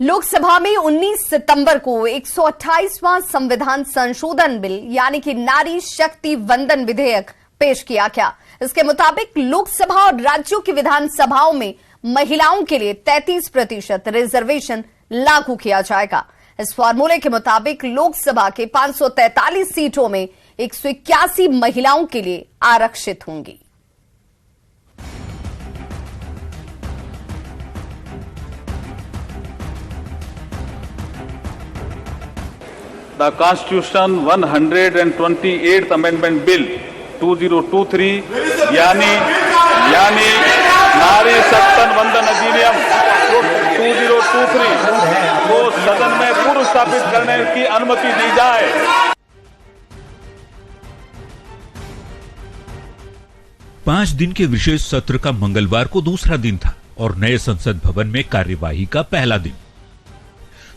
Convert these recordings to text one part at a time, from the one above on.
लोकसभा में 19 सितंबर को 128वां संविधान संशोधन बिल यानी कि नारी शक्ति वंदन विधेयक पेश किया गया। इसके मुताबिक लोकसभा और राज्यों की विधानसभाओं में महिलाओं के लिए 33% रिजर्वेशन लागू किया जाएगा। इस फॉर्मूले के मुताबिक लोकसभा के 543 सीटों में 181 महिलाओं के लिए आरक्षित होंगी। The Constitution 128th Amendment Bill 2023 यानी नारी शक्ति वंदन अधिनियम 2023 को सदन में पूर्व स्थापित करने की अनुमति दी जाए। पांच दिन के विशेष सत्र का मंगलवार को दूसरा दिन था और नए संसद भवन में कार्यवाही का पहला दिन।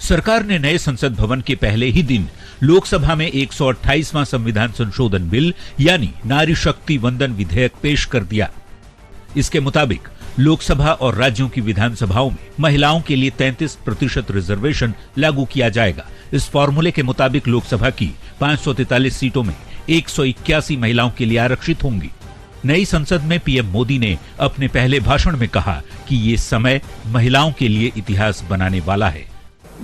सरकार ने नए संसद भवन के पहले ही दिन लोकसभा में 128वां संविधान संशोधन बिल यानी नारी शक्ति वंदन विधेयक पेश कर दिया। इसके मुताबिक लोकसभा और राज्यों की विधानसभाओं में महिलाओं के लिए 33% रिजर्वेशन लागू किया जाएगा। इस फॉर्मूले के मुताबिक लोकसभा की 543 सीटों में 181 महिलाओं के लिए आरक्षित होंगी। नई संसद में पीएम मोदी ने अपने पहले भाषण में कहा कि ये समय महिलाओं के लिए इतिहास बनाने वाला है।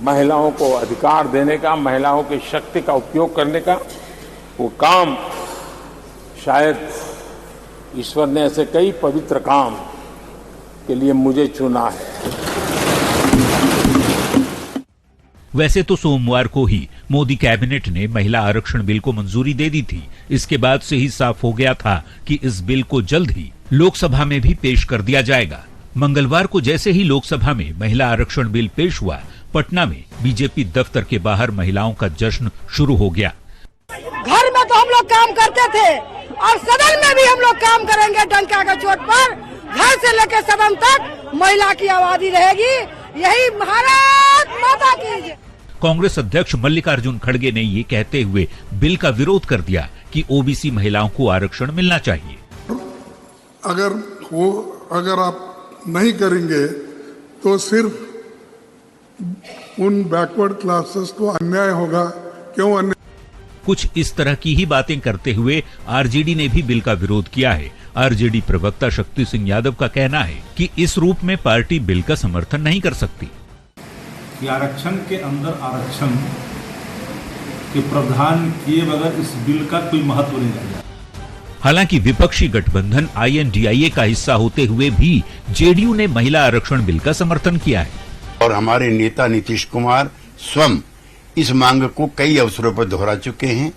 महिलाओं को अधिकार देने का, महिलाओं की शक्ति का उपयोग करने का वो काम शायद ईश्वर ने ऐसे कई पवित्र काम के लिए मुझे चुना है। वैसे तो सोमवार को ही मोदी कैबिनेट ने महिला आरक्षण बिल को मंजूरी दे दी थी। इसके बाद से ही साफ हो गया था कि इस बिल को जल्द ही लोकसभा में भी पेश कर दिया जाएगा। मंगलवार को जैसे ही लोकसभा में महिला आरक्षण बिल पेश हुआ, पटना में बीजेपी दफ्तर के बाहर महिलाओं का जश्न शुरू हो गया। घर में तो हम लोग काम करते थे और सदन में भी हम लोग काम करेंगे डंका के चोट पर। घर से लेकर सदन तक महिला की आबादी रहेगी। यही भारत माता की। कांग्रेस अध्यक्ष मल्लिकार्जुन खड़गे ने ये कहते हुए बिल का विरोध कर दिया कि ओबीसी महिलाओं को आरक्षण मिलना चाहिए। अगर आप नहीं करेंगे तो सिर्फ उन बैकवर्ड क्लासेस को अन्याय होगा। क्यों अन्याय? कुछ इस तरह की ही बातें करते हुए आरजेडी ने भी बिल का विरोध किया है। आरजेडी प्रवक्ता शक्ति सिंह यादव का कहना है कि इस रूप में पार्टी बिल का समर्थन नहीं कर सकती। आरक्षण के अंदर आरक्षण के प्रावधान किए बगैर इस बिल का कोई महत्व नहीं रहेगा। हालांकि विपक्षी गठबंधन INDIA का हिस्सा होते हुए भी जेडीयू ने महिला आरक्षण बिल का समर्थन किया है और हमारे नेता नीतीश कुमार स्वयं इस मांग को कई अवसरों पर दोहरा चुके हैं।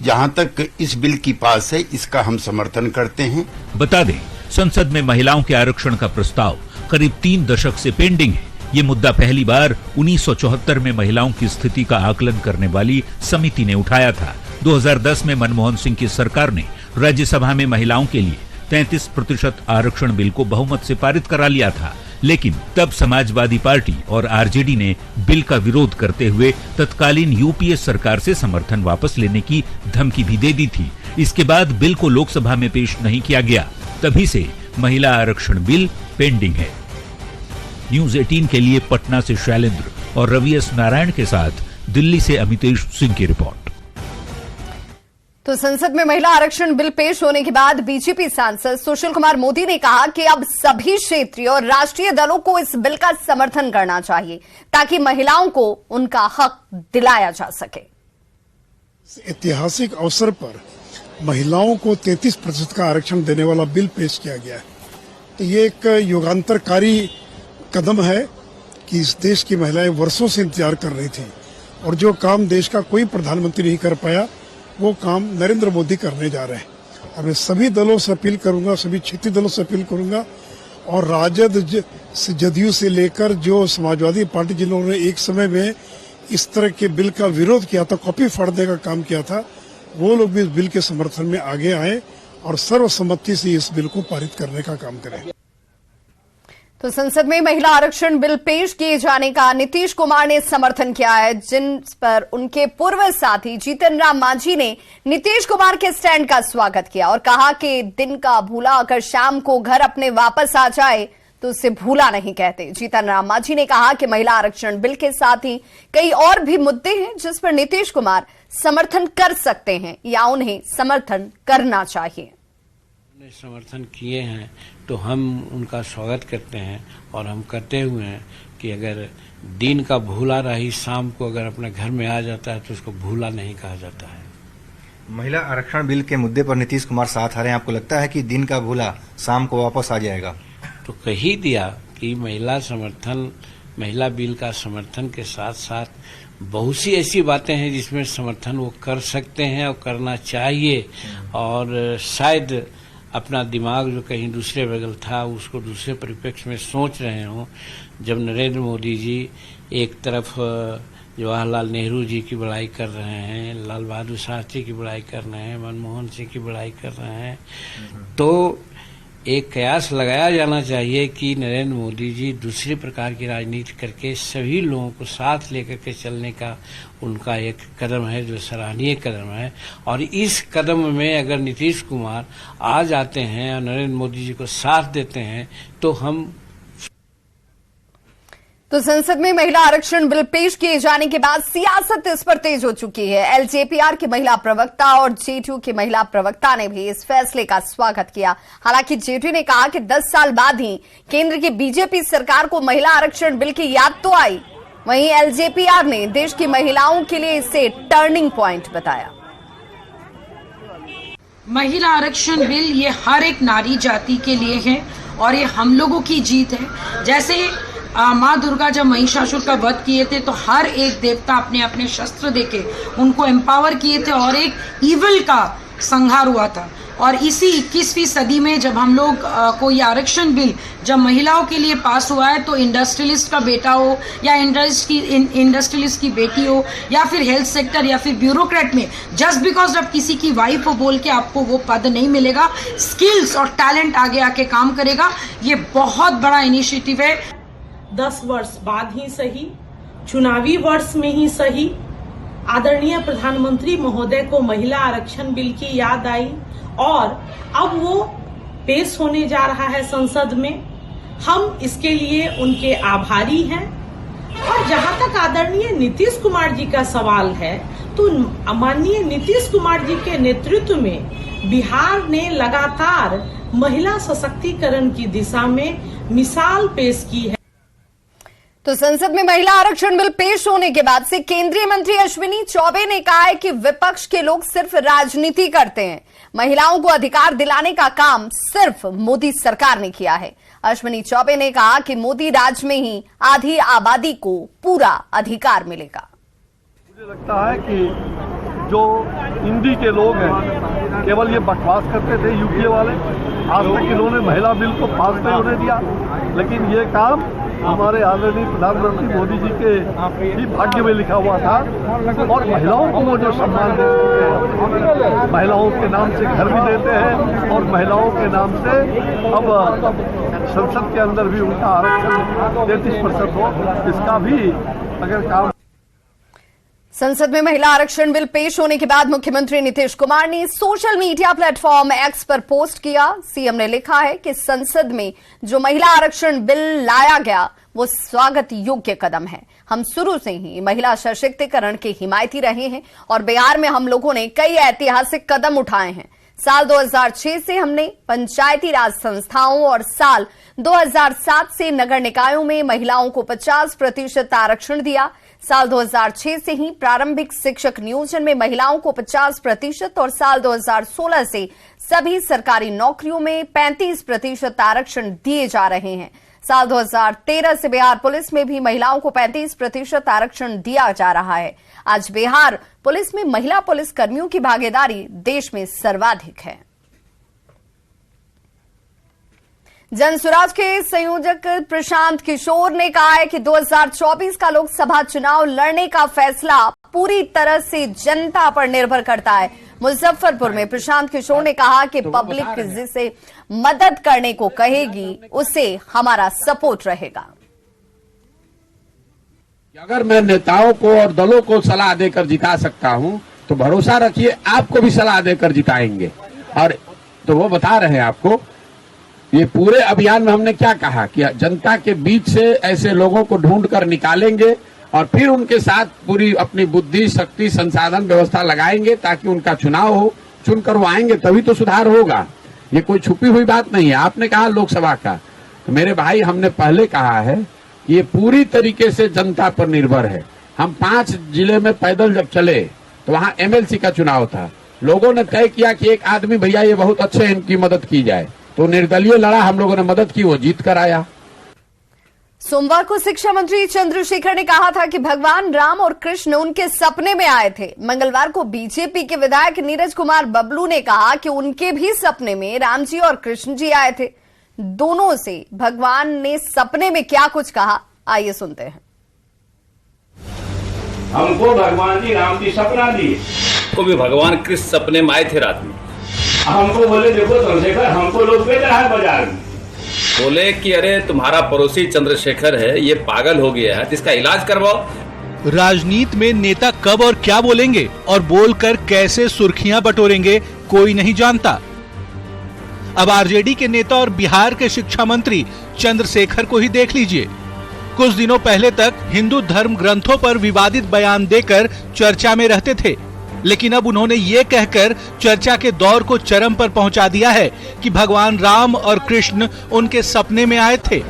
जहां तक इस बिल की पास है, इसका हम समर्थन करते हैं। बता दें, संसद में महिलाओं के आरक्षण का प्रस्ताव करीब 3 दशक से पेंडिंग है। ये मुद्दा पहली बार 1974 में महिलाओं की स्थिति का आकलन करने वाली समिति ने उठाया था। 2010 में मनमोहन सिंह की सरकार ने राज्यसभा में महिलाओं के लिए 33% आरक्षण बिल को बहुमत से पारित करा लिया था, लेकिन तब समाजवादी पार्टी और आरजेडी ने बिल का विरोध करते हुए तत्कालीन यूपीए सरकार से समर्थन वापस लेने की धमकी भी दे दी थी। इसके बाद बिल को लोकसभा में पेश नहीं किया गया। तभी से महिला आरक्षण बिल पेंडिंग है। न्यूज 18 के लिए पटना से शैलेंद्र और रवि एस नारायण के साथ दिल्ली से अमितेश सिंह की रिपोर्ट। तो संसद में महिला आरक्षण बिल पेश होने के बाद बीजेपी सांसद सुशील कुमार मोदी ने कहा कि अब सभी क्षेत्रीय और राष्ट्रीय दलों को इस बिल का समर्थन करना चाहिए ताकि महिलाओं को उनका हक दिलाया जा सके। ऐतिहासिक अवसर पर महिलाओं को 33% का आरक्षण देने वाला बिल पेश किया गया है। तो ये एक युगांतरकारी कदम है कि इस देश की महिलाएं वर्षों से इंतजार कर रही थी और जो काम देश का कोई प्रधानमंत्री नहीं कर पाया, वो काम नरेंद्र मोदी करने जा रहे हैं। और मैं सभी दलों से अपील करूंगा, सभी क्षेत्रीय दलों से अपील करूंगा और राजद जदयू से लेकर जो समाजवादी पार्टी जिन्होंने एक समय में इस तरह के बिल का विरोध किया था, कॉपी फाड़ने का काम किया था, वो लोग भी इस बिल के समर्थन में आगे आए और सर्वसम्मति से इस बिल को पारित करने का काम करें। तो संसद में महिला आरक्षण बिल पेश किए जाने का नीतीश कुमार ने समर्थन किया है, जिन पर उनके पूर्व साथी जीतन राम मांझी ने नीतीश कुमार के स्टैंड का स्वागत किया और कहा कि दिन का भूला अगर शाम को घर अपने वापस आ जाए तो उसे भूला नहीं कहते। जीतन राम मांझी ने कहा कि महिला आरक्षण बिल के साथ ही कई और भी मुद्दे हैं जिस पर नीतीश कुमार समर्थन कर सकते हैं या उन्हें समर्थन करना चाहिए। समर्थन किए हैं तो हम उनका स्वागत करते हैं और हम करते हुए हैं कि अगर दिन का भूला रही शाम को अगर अपने घर में आ जाता है तो उसको भूला नहीं कहा जाता है। महिला आरक्षण बिल के मुद्दे पर नीतीश कुमार साथ आ रहे हैं, आपको लगता है कि दिन का भूला शाम को वापस आ जाएगा? तो कह ही दिया कि महिला बिल का समर्थन के साथ साथ बहुत सी ऐसी बातें हैं जिसमें समर्थन वो कर सकते हैं और करना चाहिए, और शायद अपना दिमाग जो कहीं दूसरे बगल था उसको दूसरे परिप्रेक्ष्य में सोच रहे हों। जब नरेंद्र मोदी जी एक तरफ जवाहरलाल नेहरू जी की बड़ाई कर रहे हैं, लाल बहादुर शास्त्री की बड़ाई कर रहे हैं, मनमोहन सिंह की बड़ाई कर रहे हैं, तो एक कयास लगाया जाना चाहिए कि नरेंद्र मोदी जी दूसरे प्रकार की राजनीति करके सभी लोगों को साथ लेकर के चलने का उनका एक कदम है जो सराहनीय कदम है। और इस कदम में अगर नीतीश कुमार आ जाते हैं और नरेंद्र मोदी जी को साथ देते हैं तो हम तो संसद में महिला आरक्षण बिल पेश किए जाने के बाद सियासत इस पर तेज हो चुकी है। एलजेपीआर की महिला प्रवक्ता और जेडीयू की महिला प्रवक्ता ने भी इस फैसले का स्वागत किया। हालांकि जेडीयू ने कहा कि 10 साल बाद ही केंद्र की बीजेपी सरकार को महिला आरक्षण बिल की याद तो आई। वहीं एलजेपीआर ने देश की महिलाओं के लिए इसे टर्निंग पॉइंट बताया। महिला आरक्षण बिल ये हर एक नारी जाति के लिए है और ये हम लोगों की जीत है। जैसे माँ दुर्गा जब महिषासुर का वध किए थे तो हर एक देवता अपने अपने शस्त्र देके उनको एम्पावर किए थे और एक ईविल का संहार हुआ था। और इसी 21वीं सदी में जब हम लोग को ये आरक्षण बिल जब महिलाओं के लिए पास हुआ है तो इंडस्ट्रियलिस्ट का बेटा हो या इंडस्ट्रियलिस्ट की बेटी हो या फिर हेल्थ सेक्टर या फिर ब्यूरोक्रेट में, जस्ट बिकॉज आप किसी की वाइफ हो बोल के आपको वो पद नहीं मिलेगा। स्किल्स और टैलेंट आगे आके काम करेगा। ये बहुत बड़ा इनिशिएटिव है। 10 वर्ष बाद ही सही, चुनावी वर्ष में ही सही, आदरणीय प्रधानमंत्री महोदय को महिला आरक्षण बिल की याद आई और अब वो पेश होने जा रहा है संसद में। हम इसके लिए उनके आभारी हैं। और जहां तक आदरणीय नीतीश कुमार जी का सवाल है तो माननीय नीतीश कुमार जी के नेतृत्व में बिहार ने लगातार महिला सशक्तिकरण की दिशा में मिसाल पेश की है। तो संसद में महिला आरक्षण बिल पेश होने के बाद से केंद्रीय मंत्री अश्विनी चौबे ने कहा है कि विपक्ष के लोग सिर्फ राजनीति करते हैं। महिलाओं को अधिकार दिलाने का काम सिर्फ मोदी सरकार ने किया है। अश्विनी चौबे ने कहा कि मोदी राज में ही आधी आबादी को पूरा अधिकार मिलेगा। मुझे लगता है कि जो इंडी के लोग हैं केवल ये बकवास करते थे यूपीए वाले, आज तक इन्होंने महिला बिल को पास नहीं होने दिया। लेकिन ये काम हमारे आदरणीय प्रधानमंत्री मोदी जी के भी भाग्य में लिखा हुआ था। और महिलाओं को वो जो सम्मान देते हैं, महिलाओं के नाम से घर भी देते हैं और महिलाओं के नाम से अब संसद के अंदर भी उनका आरक्षण 33% हो, इसका भी अगर काम। संसद में महिला आरक्षण बिल पेश होने के बाद मुख्यमंत्री नीतीश कुमार ने सोशल मीडिया प्लेटफॉर्म एक्स पर पोस्ट किया। सीएम ने लिखा है कि संसद में जो महिला आरक्षण बिल लाया गया वो स्वागत योग्य कदम है। हम शुरू से ही महिला सशक्तिकरण के हिमायती रहे हैं और बिहार में हम लोगों ने कई ऐतिहासिक कदम उठाए हैं। साल 2006 से हमने पंचायती राज संस्थाओं और साल 2007 से नगर निकायों में महिलाओं को 50% आरक्षण दिया। साल 2006 से ही प्रारंभिक शिक्षक नियोजन में महिलाओं को 50% और साल 2016 से सभी सरकारी नौकरियों में 35% आरक्षण दिए जा रहे हैं। साल 2013 से बिहार पुलिस में भी महिलाओं को 35% आरक्षण दिया जा रहा है। आज बिहार पुलिस में महिला पुलिस कर्मियों की भागीदारी देश में सर्वाधिक है। जनसुराज के संयोजक प्रशांत किशोर ने कहा है कि 2024 का लोकसभा चुनाव लड़ने का फैसला पूरी तरह से जनता पर निर्भर करता है। मुजफ्फरपुर में प्रशांत किशोर ने कहा कि पब्लिक जिसे मदद करने को कहेगी उसे हमारा सपोर्ट रहेगा। अगर मैं नेताओं को और दलों को सलाह देकर जिता सकता हूं तो भरोसा रखिए आपको भी सलाह देकर जिताएंगे। और तो वो बता रहे हैं आपको ये पूरे अभियान में हमने क्या कहा कि जनता के बीच से ऐसे लोगों को ढूंढ कर निकालेंगे और फिर उनके साथ पूरी अपनी बुद्धि, शक्ति, संसाधन, व्यवस्था लगाएंगे ताकि उनका चुनाव हो, चुनकर वो आएंगे तभी तो सुधार होगा। ये कोई छुपी हुई बात नहीं है। आपने कहा लोकसभा का, तो मेरे भाई हमने पहले कहा है कि ये पूरी तरीके से जनता पर निर्भर है। हम 5 जिले में पैदल जब चले तो वहां एमएलसी का चुनाव था, लोगों ने तय किया कि एक आदमी भैया ये बहुत अच्छे हैं, इनकी मदद की जाए, तो निर्दलीय लड़ा, हम लोगों ने मदद की, वो जीत कर आया। सोमवार को शिक्षा मंत्री चंद्रशेखर ने कहा था कि भगवान राम और कृष्ण उनके सपने में आए थे। मंगलवार को बीजेपी के विधायक नीरज कुमार बबलू ने कहा कि उनके भी सपने में राम जी और कृष्ण जी आए थे। दोनों से भगवान ने सपने में क्या कुछ कहा, आइए सुनते हैं। हमको भगवान जी राम जी सपना दिए, को भी भगवान कृष्ण सपने में आए थे रात में। हमको बोले देखो चंद्रशेखर, हमको लोग बेच रहा है बाजार में। बोले कि अरे तुम्हारा पड़ोसी चंद्रशेखर है, ये पागल हो गया है, इसका इलाज करवाओ। राजनीति में नेता कब और क्या बोलेंगे और बोलकर कैसे सुर्खियां बटोरेंगे, कोई नहीं जानता। अब आरजेडी के नेता और बिहार के शिक्षा मंत्री चंद्रशेखर को ही देख लीजिए। कुछ दिनों पहले तक हिंदू धर्म ग्रंथों पर विवादित बयान देकर चर्चा में रहते थे, लेकिन अब उन्होंने ये कहकर चर्चा के दौर को चरम पर पहुंचा दिया है कि भगवान राम और कृष्ण उनके सपने में आए थे।